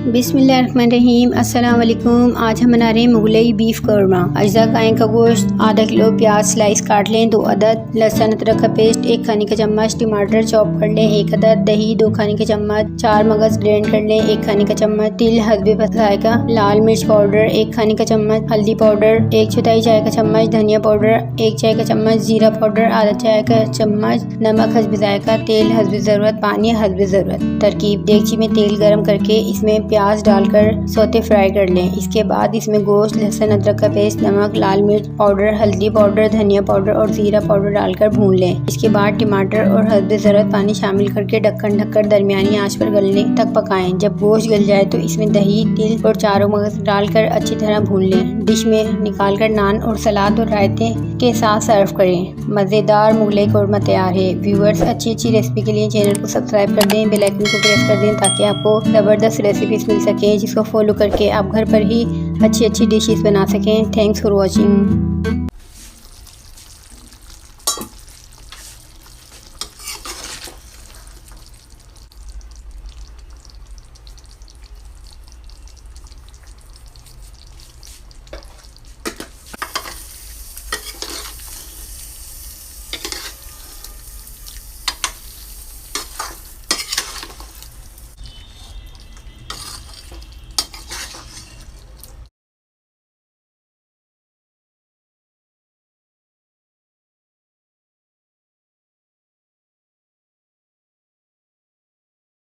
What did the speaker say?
बिस्मिल्लाहिर्रहमानिर्रहीम। अस्सलाम वालेकुम। आज हम बना रहे हैं मुगलई बीफ कौरमा। अज्जा गाय का गोश्त, आधा किलो प्याज स्लाइस काट लें, 2 अदद लहसुन अदरक का पेस्ट, 1 खाने का चम्मच टमाटर चॉप कर लें, 1 अदद दही, 2 खाने के चम्मच, 4 मगज ग्राइंड कर लें, 1 खाने का चम्मच तिल हस्बे जायका, लाल मिर्च पाउडर 1 खाने का चम्मच, हल्दी पाउडर 1/4 चाय का चम्मच, धनिया पाउडर 1 चाय का चम्मच, जीरा पाउडर आधा चाय का चम्मच, नमक हस्बे जायका, तेल हस्बे ज़रूरत, पानी हस्बे ज़रूरत। तरकीब: देगची में तेल गरम करके इसमें प्याज डालकर सौते फ्राई कर लें। इसके बाद इसमें गोश्त, लहसुन अदरक का पेस्ट, नमक, लाल मिर्च पाउडर, हल्दी पाउडर, धनिया पाउडर और जीरा पाउडर डालकर भून लें। इसके बाद टमाटर और हस्बे ज़रूरत पानी शामिल करके ढक्कन ढककर दरमियानी आंच पर गलने तक पकाएं। जब गोश्त गल जाए तो इसमें दही, तिल और चारों मगज डालकर अच्छी तरह भून लें। डिश में निकालकर नान और सलाद और रायते के साथ सर्व करें। मज़ेदार मुगलई कौरमा तैयार है। व्यूअर्स, अच्छी रेसिपी के लिए चैनल को सब्सक्राइब कर दें, बेल आइकन को प्रेस कर दें ताकि आपको ज़बरदस्त रेसिपीज मिल सकें, जिसको फॉलो करके आप घर पर ही अच्छी डिशेस बना सकें। Thanks for watching.